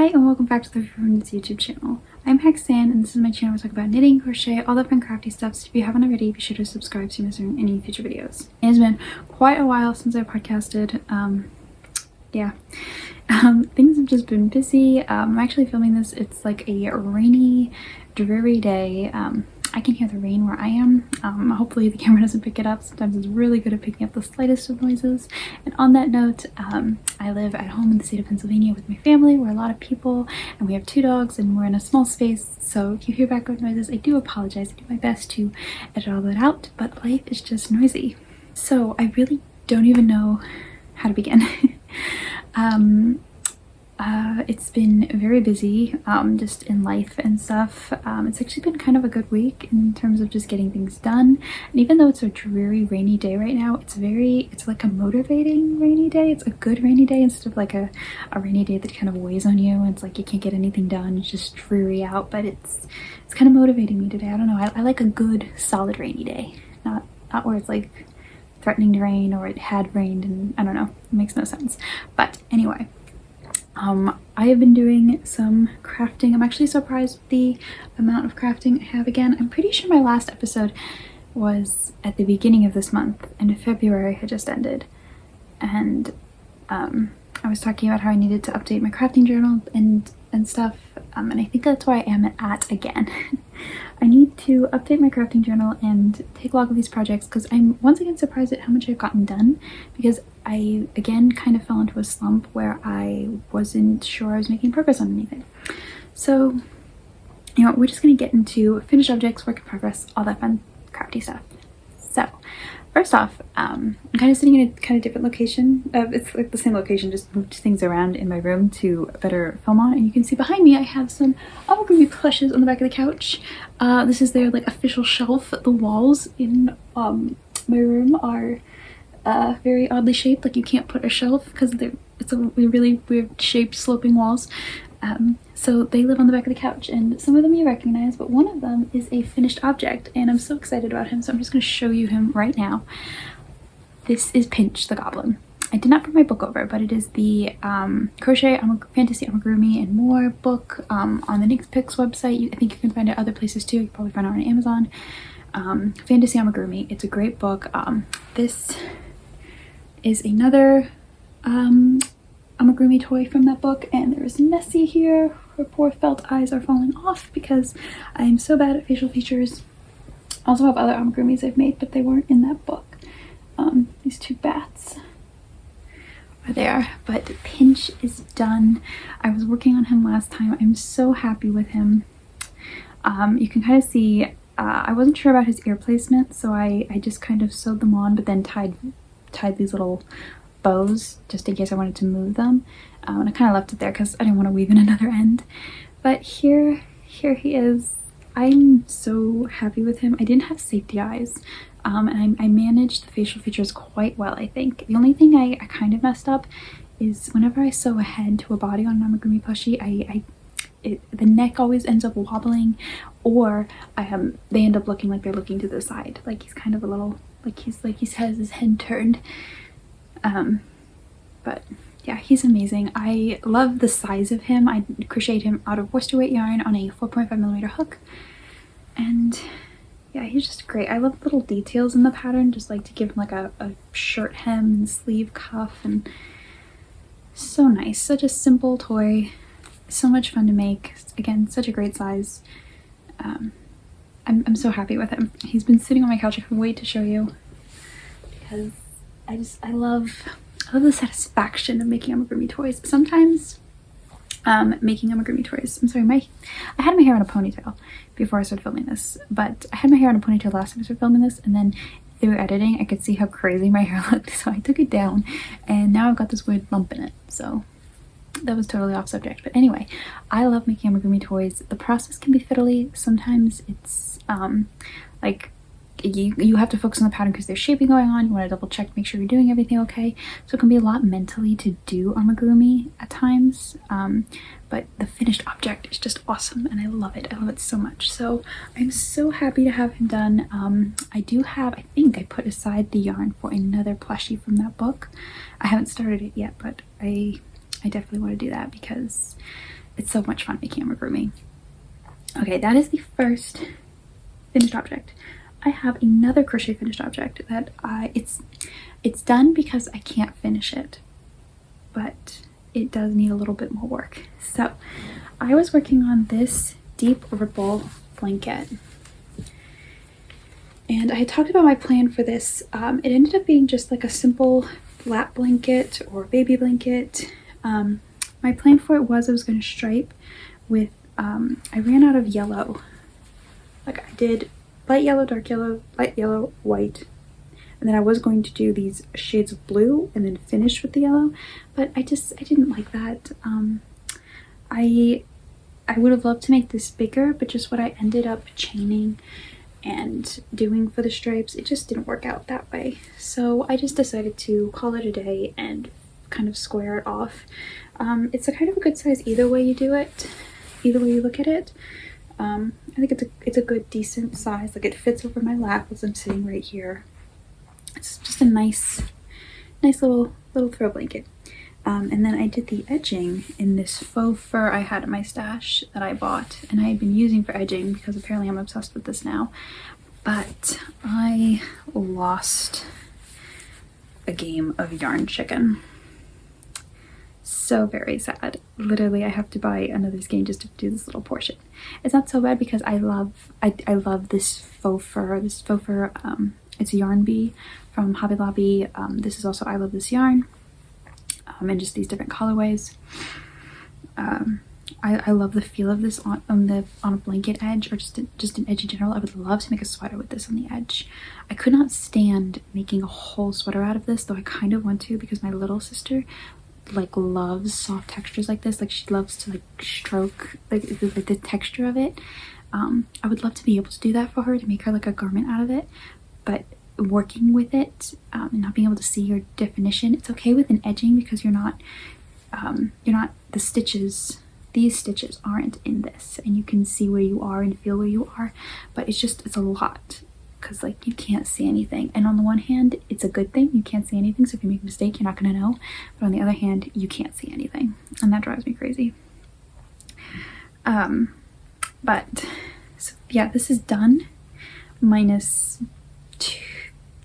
Hi and welcome back to the FreeFormKnits YouTube channel. I'm Haxann and this is my channel where I talk about knitting, crochet, all the fun crafty stuff, so if you haven't already, be sure to subscribe so you don't miss any future videos. It has been quite a while since I podcasted. Things have just been busy. I'm actually filming this. It's like a rainy, dreary day. I can hear the rain where I am. Hopefully the camera doesn't pick it up. Sometimes it's really good at picking up the slightest of noises. And on that note, I live at home in the state of Pennsylvania with my family. We're a lot of people and we have 2 dogs and we're in a small space. So if you hear background noises, I do apologize. I do my best to edit all that out, but life is just noisy. So I really don't even know how to begin. It's been very busy, just in life and stuff. It's actually been kind of a good week in terms of just getting things done. And even though it's a dreary rainy day right now, it's like a motivating rainy day. It's a good rainy day instead of like a rainy day that kind of weighs on you and it's like you can't get anything done. It's just dreary out, but it's kind of motivating me today. I don't know. I like a good solid rainy day, not where it's like threatening to rain or it had rained and I don't know. It makes no sense. But anyway. I have been doing some crafting. I'm actually surprised with the amount of crafting I have again. I'm pretty sure my last episode was at the beginning of this month and February had just ended. And I was talking about how I needed to update my crafting journal and stuff. And I think that's where I am at again. I need to update my crafting journal and take log of these projects because I'm once again surprised at how much I've gotten done, because I again kind of fell into a slump where I wasn't sure I was making progress on anything. So, you know, we're just going to get into finished objects, work in progress, all that fun crafty stuff. So, first off, I'm kind of sitting in a kind of different location. It's like the same location, just moved things around in my room to better film on. And you can see behind me I have some amigurumi plushes on the back of the couch. This is their like official shelf. The walls in my room are very oddly shaped, like you can't put a shelf because it's a really weird shaped sloping walls. So they live on the back of the couch and some of them you recognize, but one of them is a finished object and I'm so excited about him, so I'm just going to show you him right now. This is Pinch the Goblin. I did not bring my book over, but it is the Crochet Fantasy Amigurumi and More book on the NickPicks website. I think you can find it other places too. You can probably find it on Amazon. Fantasy Amigurumi. It's a great book. This is another amigurumi toy from that book, and there's Nessie here. Her poor felt eyes are falling off because I am so bad at facial features. I also have other amigurumis I've made, but they weren't in that book. These 2 bats are there, but Pinch is done. I was working on him last time. I'm so happy with him. You can kind of see I wasn't sure about his ear placement, so I just kind of sewed them on, but then tied these little bows just in case I wanted to move them, and I kind of left it there because I didn't want to weave in another end. But here he is. I'm so happy with him. I didn't have safety eyes, and I managed the facial features quite well, I think. The only thing I kind of messed up is whenever I sew a head to a body on an amigurumi plushie, the neck always ends up wobbling, or they end up looking like they're looking to the side, like he's kind of a little like he has his head turned. But yeah, he's amazing. I love the size of him. I crocheted him out of worsted weight yarn on a 4.5mm hook, and yeah, he's just great. I love little details in the pattern, just like to give him like a shirt hem and sleeve cuff, and so nice. Such a simple toy, so much fun to make. Again, such a great size. I'm so happy with him. He's been sitting on my couch. I can't wait to show you because I love the satisfaction of making amigurumi toys. Sometimes making amigurumi toys, I'm sorry, I had my hair in a ponytail before I started filming this, but I had my hair in a ponytail last time I started filming this, and then through editing I could see how crazy my hair looked, so I took it down and now I've got this weird bump in it. So that was totally off subject, but anyway, I love making amigurumi toys. The process can be fiddly. Sometimes it's like you have to focus on the pattern because there's shaping going on. You want to double check to make sure you're doing everything okay. So it can be a lot mentally to do amigurumi at times, but the finished object is just awesome and I love it. I love it so much. So I'm so happy to have him done. I think I put aside the yarn for another plushie from that book. I haven't started it yet, but I definitely want to do that because it's so much fun making amigurumi. Okay, that is the first finished object. I have another crochet finished object that it's done because I can't finish it, but it does need a little bit more work. So I was working on this deep ripple blanket, and I had talked about my plan for this. It ended up being just like a simple lap blanket or baby blanket. My plan for it was I was going to stripe with, I ran out of yellow. Like I did light yellow, dark yellow, light yellow, white. And then I was going to do these shades of blue and then finish with the yellow, but I didn't like that. I would have loved to make this bigger, but just what I ended up chaining and doing for the stripes, it just didn't work out that way. So I just decided to call it a day and kind of square it off. It's a kind of a good size either way you do it, either way you look at it. I think it's a good decent size. Like it fits over my lap as I'm sitting right here. It's just a nice little throw blanket. And then I did the edging in this faux fur I had in my stash that I bought and I had been using for edging because apparently I'm obsessed with this now. But I lost a game of yarn chicken. So very sad. Literally I have to buy another skein just to do this little portion. It's not so bad because I love this faux fur. It's a yarn bee from Hobby Lobby. This is also I Love This Yarn. And just these different colorways. I love the feel of this on a blanket edge, or just an edge in general. I would love to make a sweater with this on the edge. I could not stand making a whole sweater out of this, though I kind of want to because my little sister like loves soft textures like this. Like she loves to like stroke like the texture of it. I would love to be able to do that for her, to make her like a garment out of it, but working with it and not being able to see your definition. It's okay with an edging because you're not the stitches, these stitches aren't in this and you can see where you are and feel where you are, but it's a lot because like you can't see anything. And on the one hand it's a good thing, you can't see anything, so if you make a mistake you're not going to know, but on the other hand you can't see anything and that drives me crazy. But so yeah, this is done minus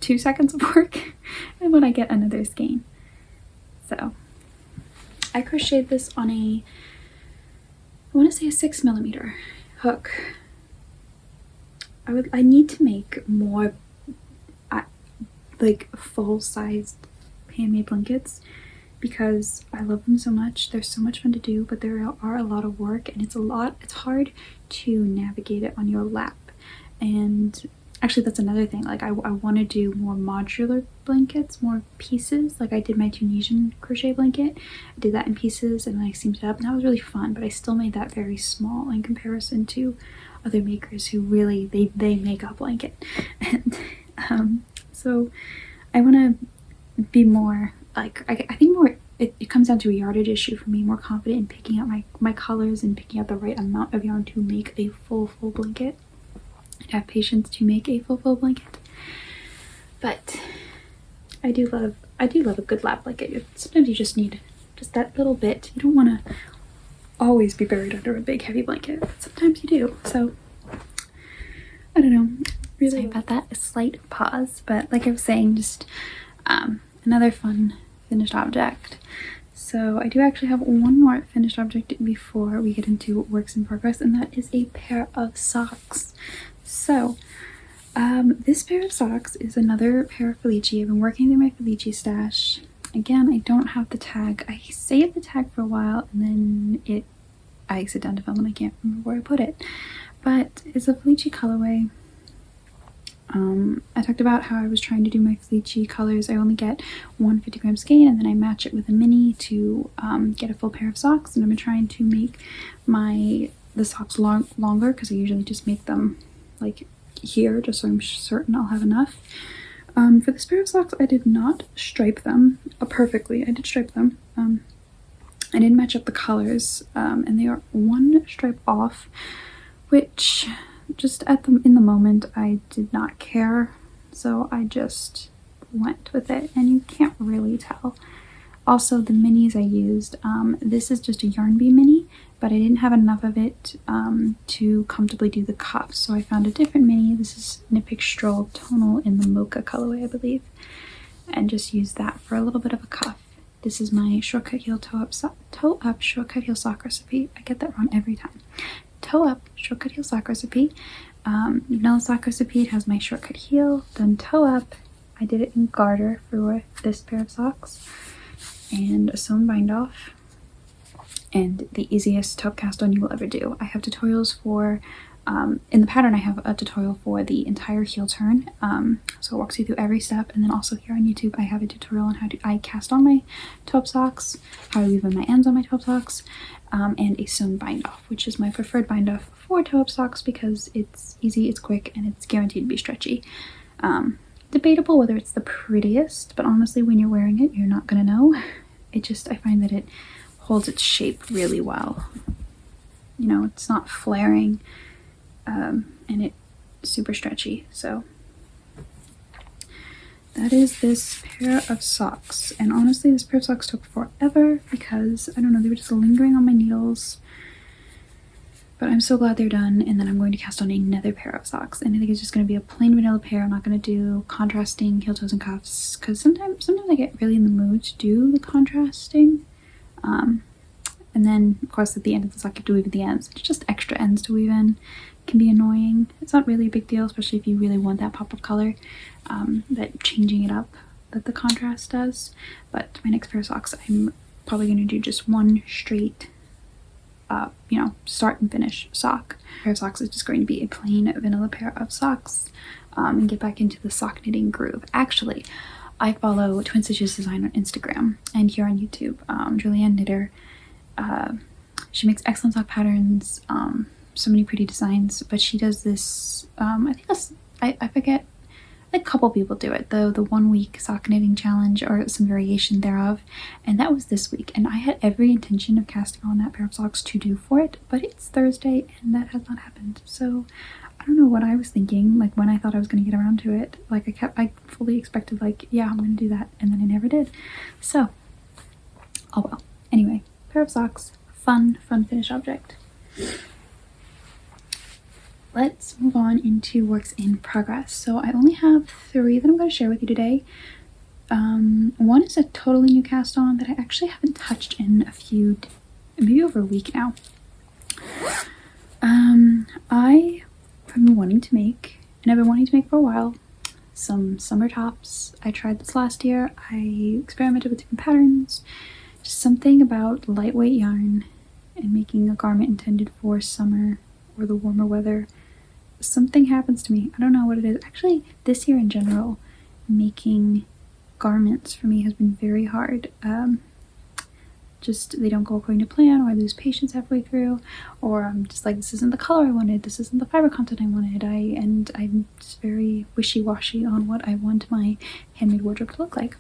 2 seconds of work and when I get another skein. So I crocheted this on I want to say a 6mm hook. I need to make more like full-sized handmade blankets because I love them so much. They're so much fun to do, but there are a lot of work and it's hard to navigate it on your lap. And actually that's another thing, like I want to do more modular blankets, more pieces. Like I did my Tunisian crochet blanket, I did that in pieces and then I seamed it up and that was really fun, but I still made that very small in comparison to other makers who really they make a blanket. And so I want to be more like I think more it comes down to a yardage issue for me, more confident in picking out my colors and picking out the right amount of yarn to make a full blanket. I'd have patience to make a full blanket, but I do love a good lap blanket. Sometimes you just need just that little bit. You don't want to always be buried under a big heavy blanket, but sometimes you do. So I don't know, really sorry about that, a slight pause, but like I was saying, just another fun finished object. So I do actually have one more finished object before we get into works in progress, and that is a pair of socks. So this pair of socks is another pair of Felici. I've been working through my Felici stash. Again, I don't have the tag. I saved the tag for a while and then I sit down to film and I can't remember where I put it. But it's a Felici colorway. I talked about how I was trying to do my Felici colors. I only get one 50-gram skein and then I match it with a mini to get a full pair of socks. And I've been trying to make the socks longer because I usually just make them like here just so I'm certain I'll have enough. For this pair of socks I did not stripe them perfectly. I did stripe them. I didn't match up the colors and they are one stripe off, which just in the moment I did not care, so I just went with it and you can't really tell. Also the minis I used, this is just a yarn bee mini but I didn't have enough of it to comfortably do the cuffs, so I found a different mini. This is Knit Stroll Tonal in the Mocha colorway, I believe, and just used that for a little bit of a cuff. This is my shortcut heel toe up shortcut heel sock recipe. I get that wrong every time. Toe up shortcut heel sock recipe. Vanilla sock recipe. It has my shortcut heel, then toe up. I did it in garter for this pair of socks, and a sewn bind off, and the easiest toe cast on you will ever do. I have tutorials for, in the pattern I have a tutorial for the entire heel turn, so it walks you through every step, and then also here on YouTube I have a tutorial on how I cast on my toe up socks, how I weave in my ends on my toe up socks, and a sewn bind off, which is my preferred bind off for toe up socks because it's easy, it's quick, and it's guaranteed to be stretchy. Debatable whether it's the prettiest, but honestly when you're wearing it you're not gonna know. I find that it holds its shape really well. You know, it's not flaring, and it's super stretchy. So that is this pair of socks, and honestly this pair of socks took forever because I don't know, they were just lingering on my needles, but I'm so glad they're done. And then I'm going to cast on another pair of socks, and I think it's just going to be a plain vanilla pair. I'm not going to do contrasting heel toes and cuffs because sometimes I get really in the mood to do the contrasting. And then of course at the end of the sock you have to weave at the ends. It's just extra ends to weave in. It can be annoying. It's not really a big deal, especially if you really want that pop of color, that changing it up that the contrast does. But my next pair of socks I'm probably going to do just one straight you know, start and finish sock. Pair of socks is just going to be a plain vanilla pair of socks, and get back into the sock knitting groove. Actually, I follow Twin Stitches Design on Instagram and here on YouTube. Julianne Knitter. She makes excellent sock patterns, so many pretty designs, but she does this, I think that's, I forget, a couple people do it, the 1 week sock knitting challenge or some variation thereof, and that was this week, and I had every intention of casting on that pair of socks to do for it, but it's Thursday and that has not happened. So I don't know what I was thinking, like when I thought I was going to get around to it. Like I fully expected, like, yeah, I'm going to do that, and then I never did. So oh well. Anyway, pair of socks, fun finish object. Let's move on into works in progress. So I only have 3 that I'm going to share with you today. One is a totally new cast on that I actually haven't touched in maybe over a week now. I have been wanting to make, and I've been wanting to make for a while, some summer tops. I tried this last year. I experimented with different patterns. Just something about lightweight yarn and making a garment intended for summer or the warmer weather. Something happens to me. I don't know what it is. Actually, this year in general, making garments for me has been very hard. Just they don't go according to plan, or I lose patience halfway through, or I'm just like, this isn't the color I wanted, this isn't the fiber content I wanted. I'm just very wishy-washy on what I want my handmade wardrobe to look like.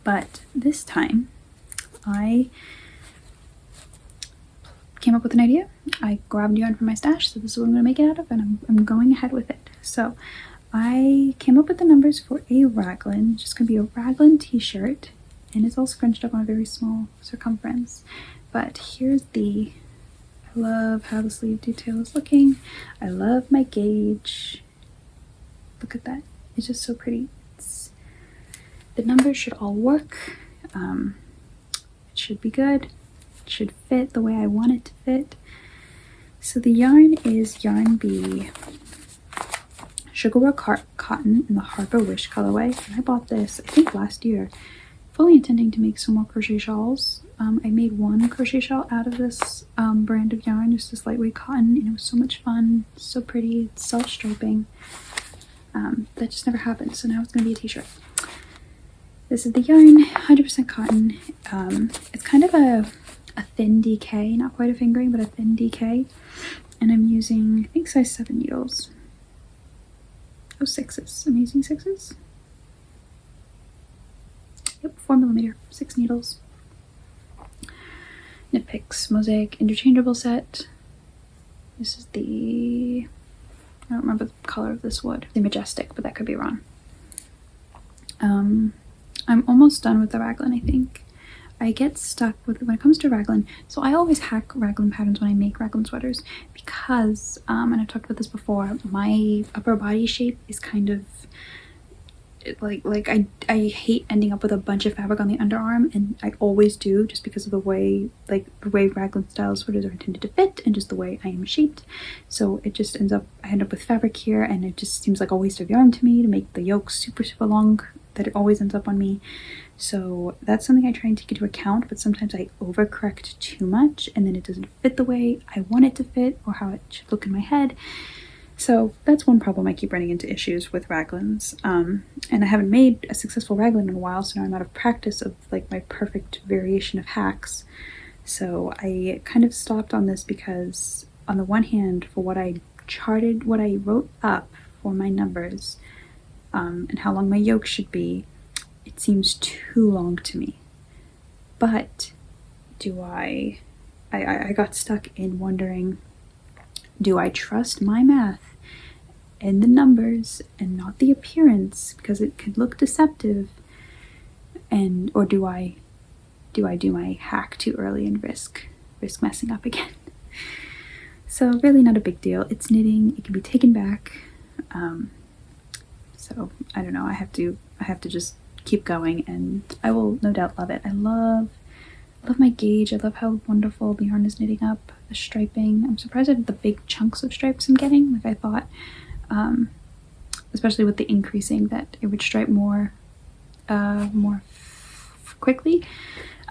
But this time, I came up with an idea. I grabbed yarn from my stash, so this is what I'm going to make it out of, and I'm going ahead with it. So I came up with the numbers for a raglan. It's just going to be a raglan t-shirt, and it's all scrunched up on a very small circumference. But here's I love how the sleeve detail is looking. I love my gauge. Look at that. It's just so pretty. The numbers should all work. It should be good. It should fit the way I want it to fit. So the yarn is Yarn Bee Sugarwear Cotton in the Harbor Wish colorway. And I bought this, I think, last year, fully intending to make some more crochet shawls. I made one crochet shawl out of this brand of yarn, just this lightweight cotton, and it was so much fun, so pretty, it's self-striping. That just never happened, so now it's going to be a t-shirt. This is the yarn, 100% cotton. It's kind of a thin DK, not quite a fingering, but a thin DK. And I'm using, I think, size 7 needles. Oh, 6s. I'm using 6s. Yep, 4mm, 6 needles. Knit Picks Mosaic Interchangeable Set. This is I don't remember the color of this wood. The Majestic, but that could be wrong. I'm almost done with the raglan, I think. I get stuck with when it comes to raglan. So I always hack raglan patterns when I make raglan sweaters because, and I've talked about this before, my upper body shape is kind of like I hate ending up with a bunch of fabric on the underarm, and I always do, just because of the way raglan style sweaters are intended to fit and just the way I am shaped. So it just ends up, I end up with fabric here, and it just seems like a waste of yarn to me to make the yoke super long, that it always ends up on me. So that's something I try and take into account, but sometimes I overcorrect too much and then it doesn't fit the way I want it to fit or how it should look in my head. So that's one problem I keep running into issues with raglans. And I haven't made a successful raglan in a while, so now I'm out of practice of like my perfect variation of hacks. So I kind of stopped on this because on the one hand, for what I charted, what I wrote up for my numbers, and how long my yoke should be, it seems too long to me. But do I got stuck in wondering, do I trust my math and the numbers and not the appearance because it could look deceptive, and or do I do my hack too early and risk messing up again? So really not a big deal. It's knitting, it can be taken back. So I don't know, I have to just keep going, and I will no doubt love it. I love my gauge. I love how wonderful the yarn is knitting up, the striping. I'm surprised at the big chunks of stripes I'm getting. Like I thought, especially with the increasing, that it would stripe more quickly.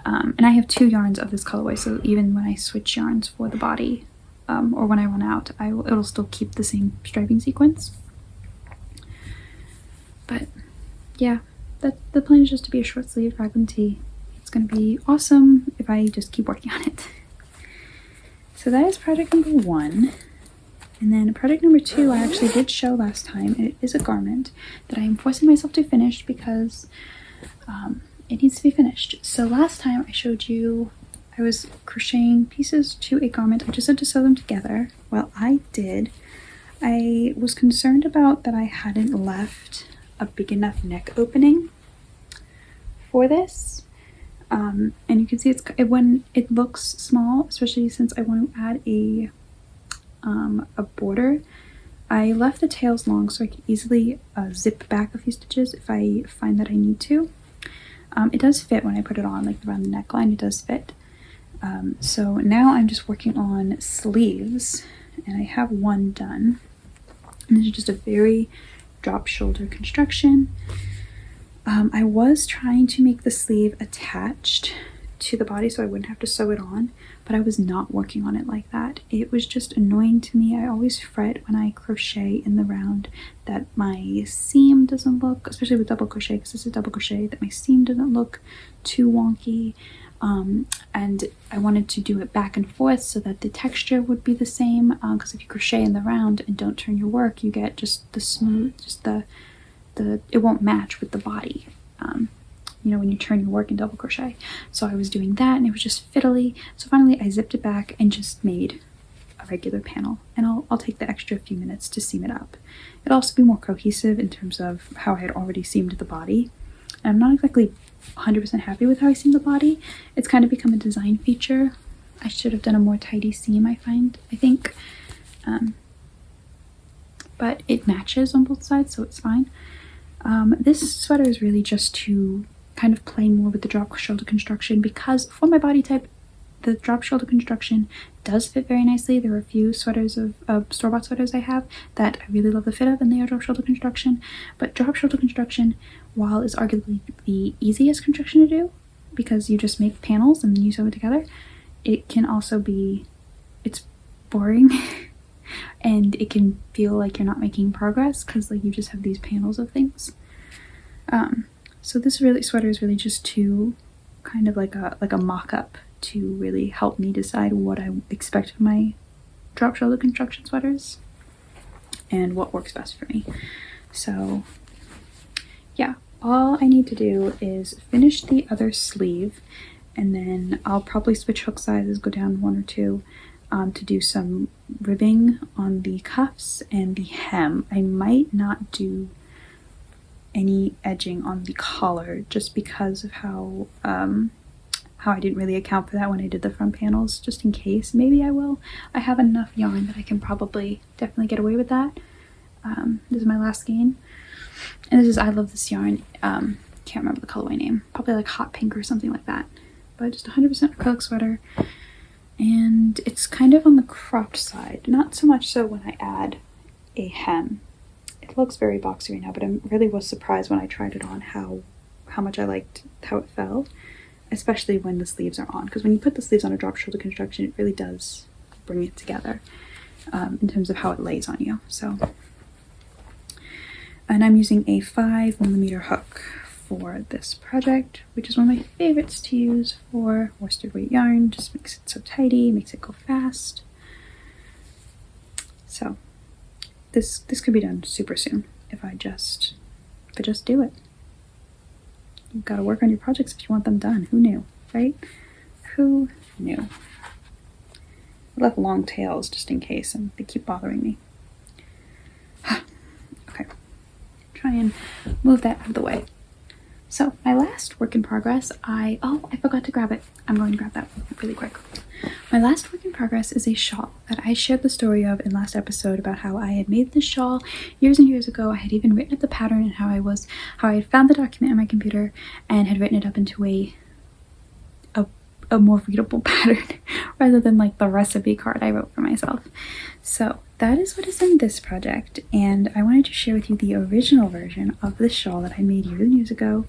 And I have 2 yarns of this colorway, so even when I switch yarns for the body, or when I run out, it'll still keep the same striping sequence. But yeah, the plan is just to be a short sleeve raglan tee. It's going to be awesome if I just keep working on it. So that is project number 1. And then project number 2 I actually did show last time, and it is a garment that I am forcing myself to finish because it needs to be finished. So last time I showed you I was crocheting pieces to a garment. I just had to sew them together. Well, I did. I was concerned about that I hadn't left a big enough neck opening for this. And you can see when it looks small, especially since I want to add a border, I left the tails long so I can easily zip back a few stitches if I find that I need to. It does fit when I put it on, like around the neckline, it does fit. So now I'm just working on sleeves, and I have one done. And this is just a very drop shoulder construction. I was trying to make the sleeve attached to the body so I wouldn't have to sew it on, but I was not working on it like that. It was just annoying to me. I always fret when I crochet in the round that my seam doesn't look, especially with double crochet, because this is double crochet, that my seam doesn't look too wonky. And I wanted to do it back and forth so that the texture would be the same, because if you crochet in the round and don't turn your work, you get just the smooth, just the it won't match with the body, you know, when you turn your work in double crochet. So I was doing that and it was just fiddly. So finally I zipped it back and just made a regular panel, and I'll take the extra few minutes to seam it up. It'll also be more cohesive in terms of how I had already seamed the body. And I'm not exactly 100% happy with how I seam the body. It's kind of become a design feature. I should have done a more tidy seam, I think. But it matches on both sides, so it's fine. This sweater is really just to kind of play more with the drop shoulder construction, because for my body type, the drop shoulder construction does fit very nicely. There are a few sweaters of store-bought sweaters I have that I really love the fit of, and they are drop shoulder construction. But drop shoulder construction, while is arguably the easiest construction to do, because you just make panels and then you sew it together, it can also be, it's boring and it can feel like you're not making progress because like you just have these panels of things. So this sweater is really just to kind of like a mock-up to really help me decide what I expect of my drop shoulder construction sweaters and what works best for me. So yeah, all I need to do is finish the other sleeve, and then I'll probably switch hook sizes, go down 1 or 2 to do some ribbing on the cuffs and the hem. I might not do any edging on the collar just because of how how I didn't really account for that when I did the front panels, just in case. Maybe I will. I have enough yarn that I can probably definitely get away with that. This is my last skein, and this is, I love this yarn. Can't remember the colorway name, probably like hot pink or something like that, but just 100% acrylic sweater. And it's kind of on the cropped side, not so much so when I add a hem. It looks very boxy right now, but I really was surprised when I tried it on how much I liked how it felt, especially when the sleeves are on, because when you put the sleeves on a drop shoulder construction, it really does bring it together in terms of how it lays on you. So, and I'm using a 5mm hook for this project, which is one of my favorites to use for worsted weight yarn. Just makes it so tidy, makes it go fast. So this could be done super soon if I just do it. You've got to work on your projects if you want them done. Who knew, right? Who knew? I left long tails just in case, and they keep bothering me. Okay, try and move that out of the way. So my last work in progress, I forgot to grab it. I'm going to grab that really quick. My last work in progress is a shawl that I shared the story of in last episode about how I had made this shawl years and years ago. I had even written up the pattern and how I had found the document on my computer and had written it up into a more readable pattern rather than like the recipe card I wrote for myself. So that is what is in this project, and I wanted to share with you the original version of this shawl that I made years and years ago.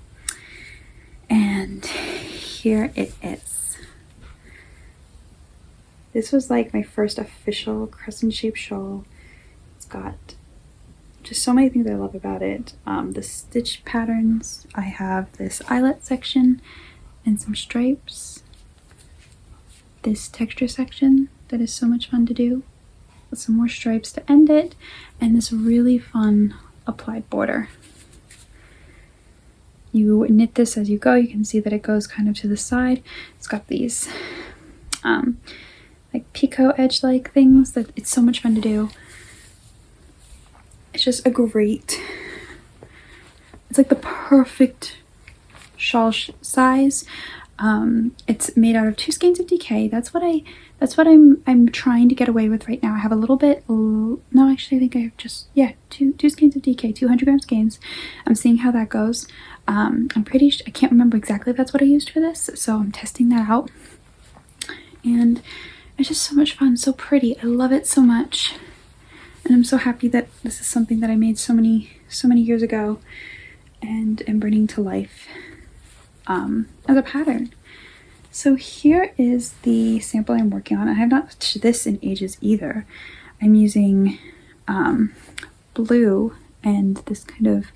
And here it is. This was like my first official crescent shaped shawl. It's got just so many things I love about it. The stitch patterns. I have this eyelet section and some stripes. This texture section that is so much fun to do, with some more stripes to end it, and this really fun applied border. You knit this as you go. You can see that it goes kind of to the side. It's got these like picot edge like things that it's so much fun to do. It's just a great, it's like the perfect shawl size. It's made out of 2 skeins of DK. That's what I'm trying to get away with right now. I have a little bit, no, actually I think I have just, yeah, two skeins of DK, 200 gram skeins. I'm seeing how that goes. I'm pretty sure, I can't remember exactly if that's what I used for this, so I'm testing that out. And it's just so much fun, so pretty. I love it so much. And I'm so happy that this is something that I made so many years ago and am bringing to life as a pattern. So here is the sample I'm working on. I have not touched this in ages either. I'm using blue and this kind of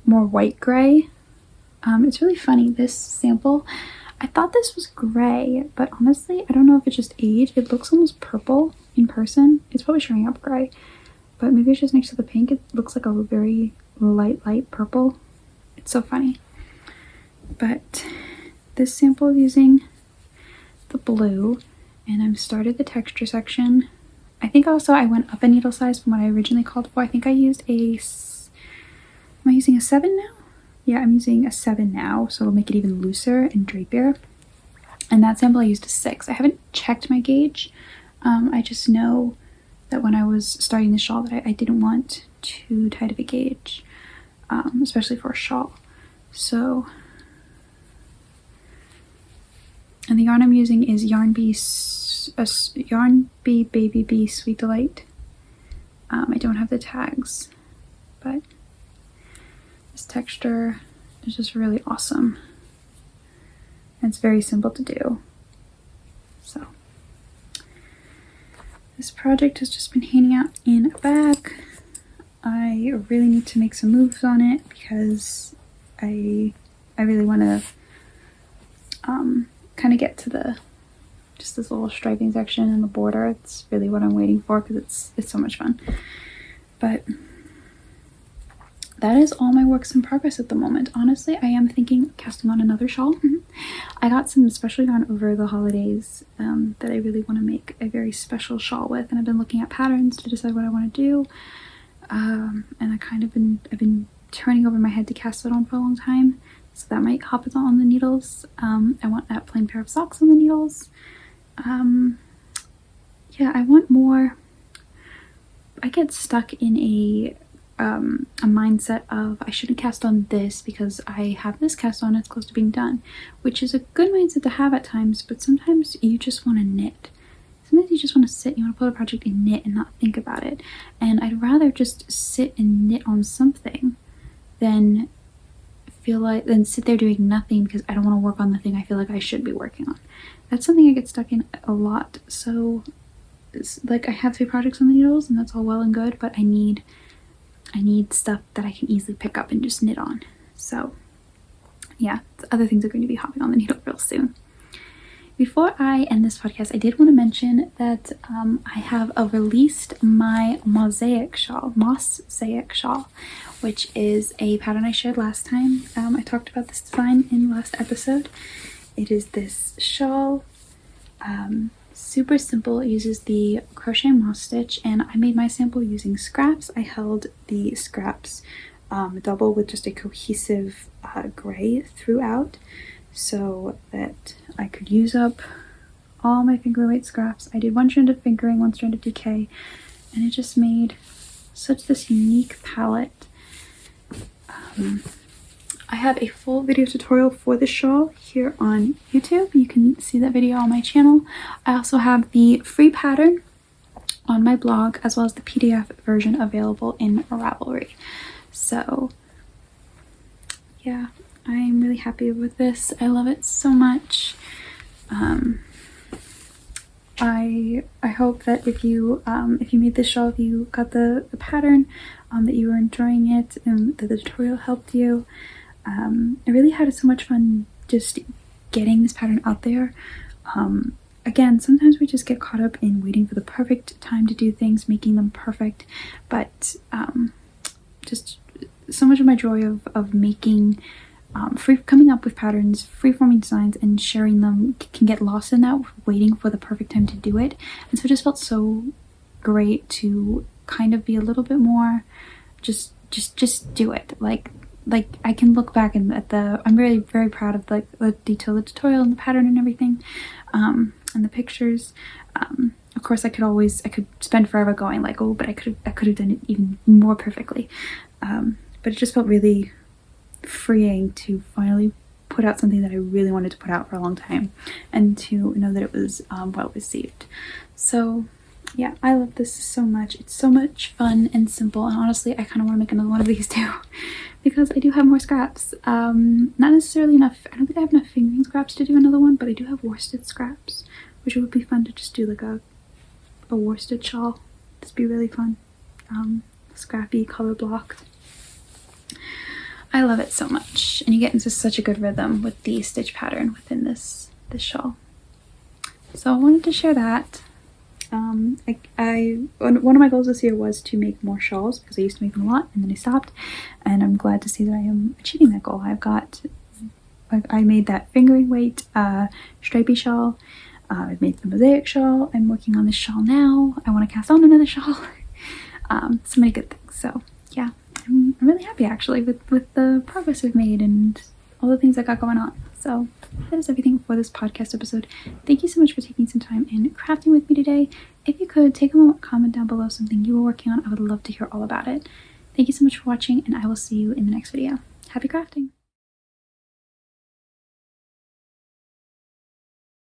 more white gray. It's really funny, this sample, I thought this was gray, but honestly I don't know if it's just age. It looks almost purple in person. It's probably showing up gray, but maybe it's just next to the pink. It looks like a very light purple. It's so funny. But this sample is using the blue, and I've started the texture section. I think also I went up a needle size from what I originally called for. I think I used am I using a 7 now? Yeah, I'm using a 7 now, so it'll make it even looser and drapier. And that sample I used a 6. I haven't checked my gauge. I just know that when I was starting the shawl that I didn't want too tight of a gauge, especially for a shawl. So, and the yarn I'm using is Yarn Bee Baby Bee Sweet Delight. I don't have the tags, but this texture is just really awesome. And it's very simple to do. So this project has just been hanging out in a bag. I really need to make some moves on it because I really want to kind of get to just this little striping section in the border. It's really what I'm waiting for because it's so much fun. But that is all my works in progress at the moment. Honestly, I am thinking of casting on another shawl. I got some special yarn over the holidays that I really want to make a very special shawl with, and I've been looking at patterns to decide what I want to do. And I've been turning over my head to cast it on for a long time. so that might hop on the needles. I want that plain pair of socks on the needles. Yeah, I want more. I get stuck in a mindset of I shouldn't cast on this because I have this cast on, it's close to being done, which is a good mindset to have at times, but sometimes you just want to knit. Sometimes you just want to sit, you want to pull a project and knit and not think about it. And I'd rather just sit and knit on something than sit there doing nothing because I don't want to work on the thing I feel like I should be working on. That's something I get stuck in a lot. So like I have 3 projects on the needles and that's all well and good, but I need stuff that I can easily pick up and just knit on. So yeah, other things are going to be hopping on the needle real soon. Before I end this podcast, I did want to mention that I have released my mosaic shawl, which is a pattern I shared last time. I talked about this design in the last episode. It is this shawl, super simple. It uses the crochet moss stitch, and I made my sample using scraps. I held the scraps double with just a cohesive gray throughout, so that I could use up all my finger weight scraps. I did 1 strand of fingering, 1 strand of DK, and it just made such this unique palette. I have a full video tutorial for the shawl here on YouTube. You can see that video on my channel. I also have the free pattern on my blog, as well as the PDF version available in Ravelry. So yeah, I'm really happy with this. I love it so much. I hope that if you made this shawl, if you got the pattern, that you were enjoying it and that the tutorial helped you. I really had so much fun just getting this pattern out there. Again, sometimes we just get caught up in waiting for the perfect time to do things, making them perfect, but just so much of my joy of making coming up with patterns, free-forming designs, and sharing them can get lost in that, waiting for the perfect time to do it. And so it just felt so great to kind of be a little bit more just do it. Like I can look back and I'm really very proud of the detail, the tutorial and the pattern and everything, and the pictures. Of course I could spend forever going like, oh, but I could have done it even more perfectly. But it just felt really freeing to finally put out something that I really wanted to put out for a long time, and to know that it was well received. So yeah, I love this so much. It's so much fun and simple, and honestly I kind of want to make another one of these too, because I do have more scraps. Not necessarily enough, I don't think I have enough fingering scraps to do another one, but I do have worsted scraps, which would be fun to just do like a worsted shawl. Just be really fun. Scrappy, color blocked. I love it so much, and you get into such a good rhythm with the stitch pattern within this shawl. So I wanted to share that. One of my goals this year was to make more shawls, because I used to make them a lot and then I stopped, and I'm glad to see that I am achieving that goal. I made that fingering weight stripy shawl. I've made the mosaic shawl. I'm working on this shawl now. I want to cast on another shawl. So many good things. So yeah, I'm really happy actually with the progress I've made and all the things I got going on. So that is everything for this podcast episode. Thank you so much for taking some time and crafting with me today. If you could, take a moment, comment down below something you were working on. I would love to hear all about it. Thank you so much for watching, and I will see you in the next video. Happy crafting!